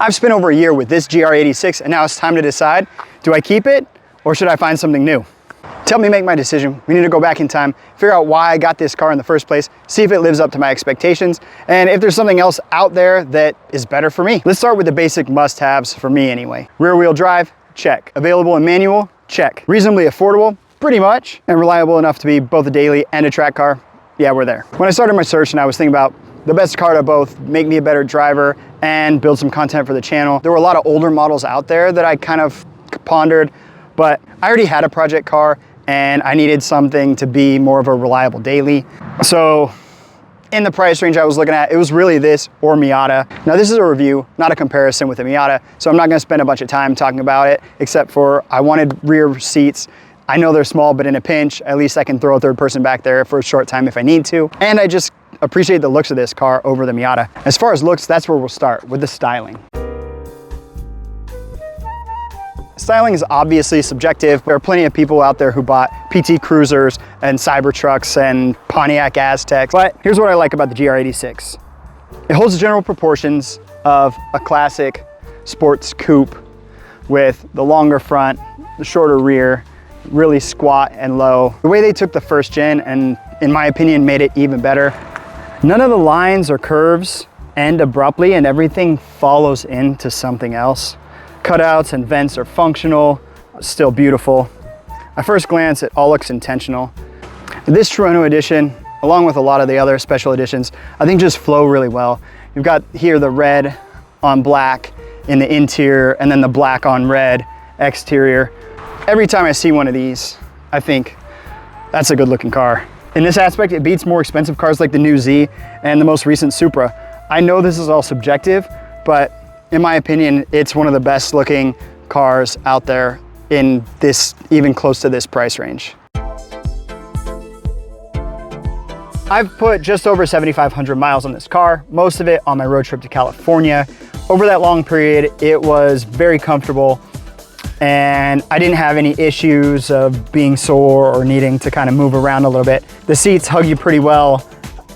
I've spent over a year with this GR86 and now it's time to decide, do I keep it or should I find something new? To help me make my decision, we need to go back in time, figure out why I got this car in the first place, see if it lives up to my expectations, and if there's something else out there that is better for me. Let's start with the basic must-haves for me anyway. Rear-wheel drive, check. Available in manual, check. Reasonably affordable, pretty much, and reliable enough to be both a daily and a track car, yeah, we're there. When I started my search and I was thinking about the best car to both make me a better driver and build some content for the channel, there were a lot of older models out there that I kind of pondered, but I already had a project car and I needed something to be more of a reliable daily. So in the price range I was looking at, it was really this or Miata. Now this is a review, not a comparison with the Miata, so I'm not gonna spend a bunch of time talking about it, except for I wanted rear seats. I know they're small, but in a pinch, at least I can throw a third person back there for a short time if I need to. And I just appreciate the looks of this car over the Miata. As far as looks, that's where we'll start, with the styling. Styling is obviously subjective. There are plenty of people out there who bought PT Cruisers and Cybertrucks and Pontiac Aztecs, but here's what I like about the GR86. It holds the general proportions of a classic sports coupe with the longer front, the shorter rear, really squat and low. The way they took the first gen and, in my opinion, made it even better. None of the lines or curves end abruptly and everything follows into something else. Cutouts and vents are functional, still beautiful. At first glance, it all looks intentional. This Toronto edition, along with a lot of the other special editions, I think just flow really well. You've got here the red on black in the interior and then the black on red exterior. Every time I see one of these, I think that's a good looking car. In this aspect, it beats more expensive cars like the new Z and the most recent Supra. I know this is all subjective, but in my opinion, it's one of the best looking cars out there in this, even close to this price range. I've put just over 7,500 miles on this car, most of it on my road trip to California. Over that long period, it was very comfortable and I didn't have any issues of being sore or needing to kind of move around a little bit. The seats hug you pretty well.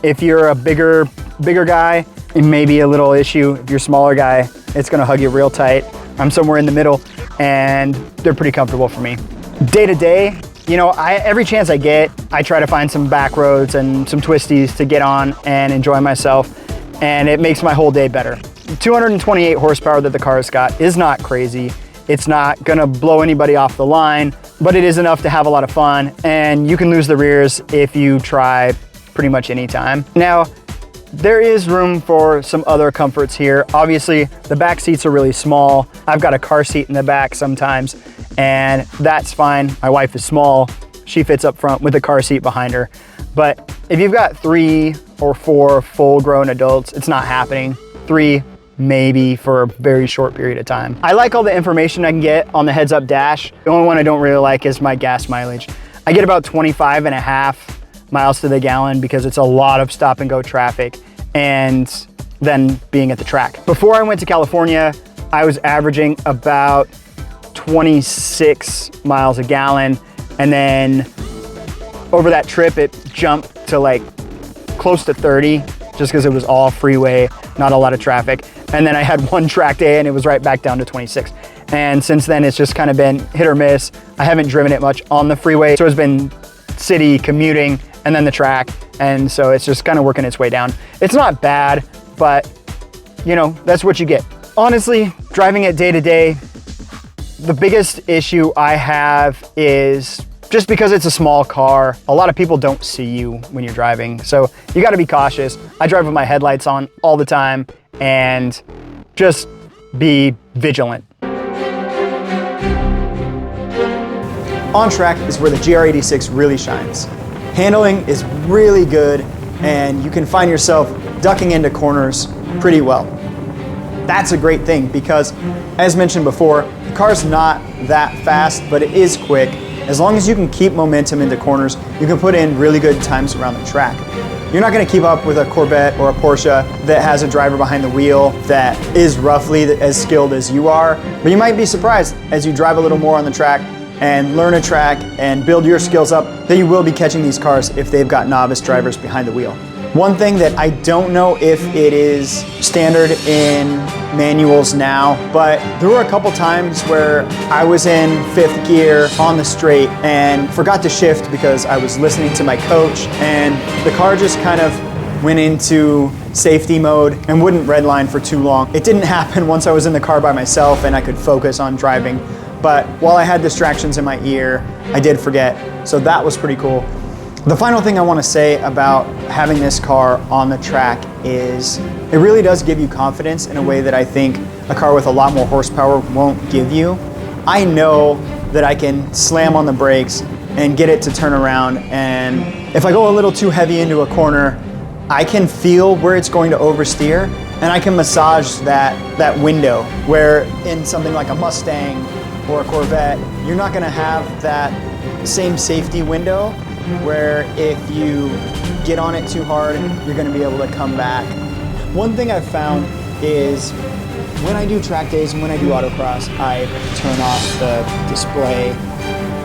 If you're a bigger guy, it may be a little issue. If you're a smaller guy, it's gonna hug you real tight. I'm somewhere in the middle and they're pretty comfortable for me. Day to day, you know, every chance I get, I try to find some back roads and some twisties to get on and enjoy myself, and it makes my whole day better. 228 horsepower that the car's got is not crazy. It's not gonna blow anybody off the line, but it is enough to have a lot of fun, and you can lose the rears if you try pretty much any time. Now, there is room for some other comforts here. Obviously, the back seats are really small. I've got a car seat in the back sometimes, and that's fine. My wife is small. She fits up front with a car seat behind her. But if you've got 3 or 4 full-grown adults, it's not happening. 3, maybe for a very short period of time. I like all the information I can get on the heads-up dash. The only one I don't really like is my gas mileage. I get about 25.5 miles to the gallon because it's a lot of stop and go traffic and then being at the track. Before I went to California, I was averaging about 26 miles a gallon. And then over that trip, it jumped to like close to 30 just because it was all freeway, not a lot of traffic. And then I had one track day and it was right back down to 26. And since then, it's just kind of been hit or miss. I haven't driven it much on the freeway. So it's been city commuting and then the track. And so it's just kind of working its way down. It's not bad, but you know, that's what you get. Honestly, driving it day to day, the biggest issue I have is just because it's a small car, a lot of people don't see you when you're driving. So you gotta be cautious. I drive with my headlights on all the time and just be vigilant. On track is where the GR86 really shines. Handling is really good and you can find yourself ducking into corners pretty well. That's a great thing because, as mentioned before, the car's not that fast, but it is quick. As long as you can keep momentum into corners, you can put in really good times around the track. You're not gonna keep up with a Corvette or a Porsche that has a driver behind the wheel that is roughly as skilled as you are, but you might be surprised as you drive a little more on the track and learn a track and build your skills up that you will be catching these cars if they've got novice drivers behind the wheel. One thing that I don't know if it is standard in manuals now, but there were a couple times where I was in 5th gear on the straight and forgot to shift because I was listening to my coach, and the car just kind of went into safety mode and wouldn't redline for too long. It didn't happen once I was in the car by myself and I could focus on driving, but while I had distractions in my ear, I did forget, so that was pretty cool. The final thing I want to say about having this car on the track is it really does give you confidence in a way that I think a car with a lot more horsepower won't give you. I know that I can slam on the brakes and get it to turn around, and if I go a little too heavy into a corner, I can feel where it's going to oversteer, and I can massage that window, where in something like a Mustang or a Corvette, you're not going to have that same safety window where if you get on it too hard, you're going to be able to come back. One thing I've found is when I do track days and when I do autocross, I turn off the display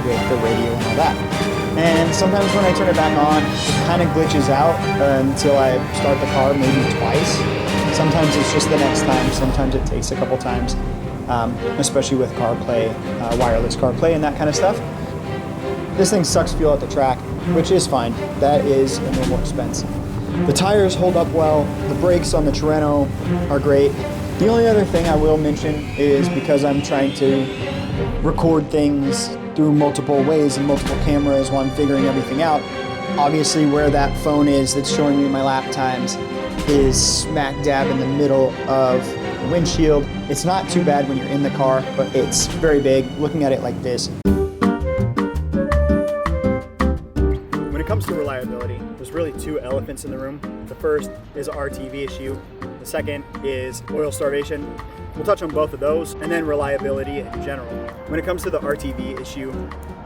with the radio and all that. And sometimes when I turn it back on, it kind of glitches out until I start the car maybe twice. Sometimes it's just the next time, sometimes it takes a couple times, especially with CarPlay, wireless CarPlay and that kind of stuff. This thing sucks fuel at the track, which is fine. That is a normal expense. The tires hold up well. The brakes on the Terreno are great. The only other thing I will mention is because I'm trying to record things through multiple ways and multiple cameras while I'm figuring everything out, obviously where that phone is that's showing me my lap times is smack dab in the middle of the windshield. It's not too bad when you're in the car, but it's very big. Looking at it like this. When it comes to reliability, there's really two elephants in the room. The first is an RTV issue. The second is oil starvation. We'll touch on both of those, and then reliability in general. When it comes to the RTV issue,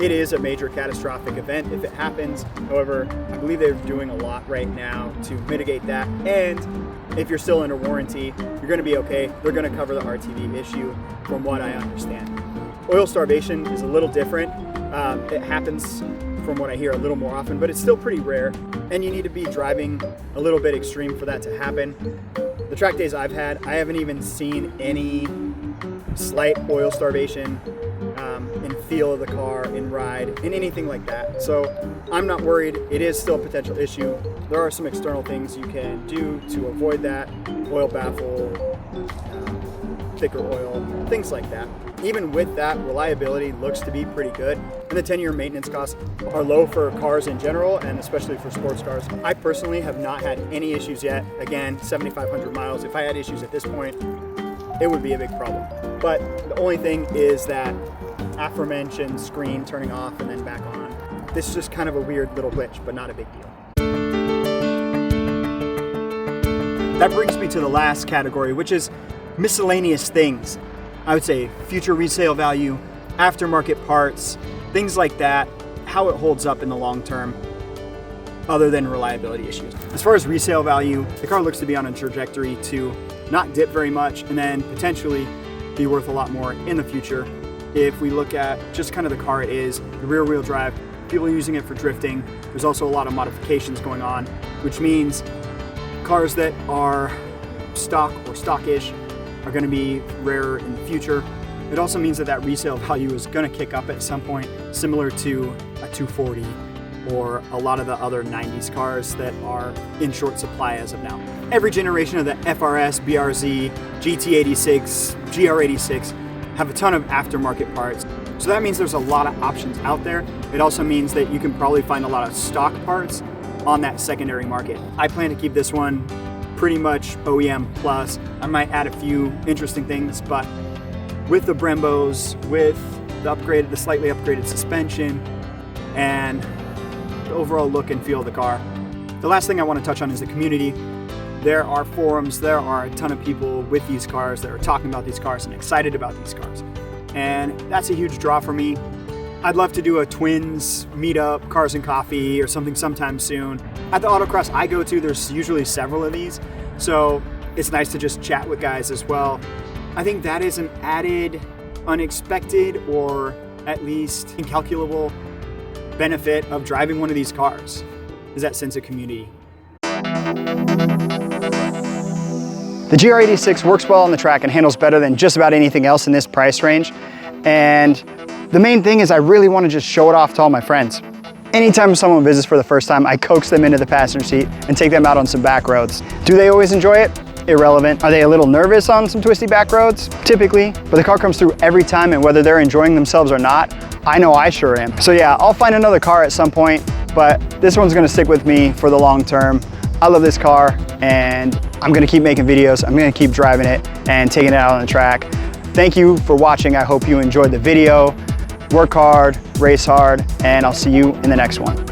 it is a major catastrophic event if it happens. However, I believe they're doing a lot right now to mitigate that. And if you're still under warranty, you're gonna be okay. They're gonna cover the RTV issue from what I understand. Oil starvation is a little different. It happens, from what I hear, a little more often, but it's still pretty rare. And you need to be driving a little bit extreme for that to happen. The track days I've had, I haven't even seen any slight oil starvation in feel of the car, in ride, in anything like that. So I'm not worried. It is still a potential issue. There are some external things you can do to avoid that. Oil baffle, thicker oil, things like that. Even with that, reliability looks to be pretty good. And the 10-year maintenance costs are low for cars in general, and especially for sports cars. I personally have not had any issues yet. Again, 7,500 miles. If I had issues at this point, it would be a big problem. But the only thing is that aforementioned screen turning off and then back on. This is just kind of a weird little glitch, but not a big deal. That brings me to the last category, which is miscellaneous things. I would say future resale value, aftermarket parts, things like that, how it holds up in the long term, other than reliability issues. As far as resale value, the car looks to be on a trajectory to not dip very much and then potentially be worth a lot more in the future. If we look at just kind of the car it is, the rear wheel drive, people using it for drifting, there's also a lot of modifications going on, which means cars that are stock or stockish are going to be rarer in the future. It also means that resale value is going to kick up at some point, similar to a 240 or a lot of the other 90s cars that are in short supply as of now. Every generation of the FRS, BRZ, GT86, GR86 have a ton of aftermarket parts. So that means there's a lot of options out there. It also means that you can probably find a lot of stock parts on that secondary market. I plan to keep this one pretty much OEM plus. I might add a few interesting things, but with the Brembos, with the slightly upgraded suspension, and the overall look and feel of the car. The last thing I want to touch on is the community. There are forums, there are a ton of people with these cars that are talking about these cars and excited about these cars. And that's a huge draw for me. I'd love to do a twins meetup, cars and coffee or something sometime soon. At the autocross I go to, there's usually several of these, so it's nice to just chat with guys as well. I think that is an added, unexpected, or at least incalculable benefit of driving one of these cars, is that sense of community. The GR86 works well on the track and handles better than just about anything else in this price range. And the main thing is I really want to just show it off to all my friends. Anytime someone visits for the first time, I coax them into the passenger seat and take them out on some back roads. Do they always enjoy it? Irrelevant. Are they a little nervous on some twisty back roads? Typically, but the car comes through every time, and whether they're enjoying themselves or not, I know I sure am. So yeah, I'll find another car at some point, but this one's gonna stick with me for the long term. I love this car, and I'm gonna keep making videos. I'm gonna keep driving it and taking it out on the track. Thank you for watching. I hope you enjoyed the video. Work hard, race hard, and I'll see you in the next one.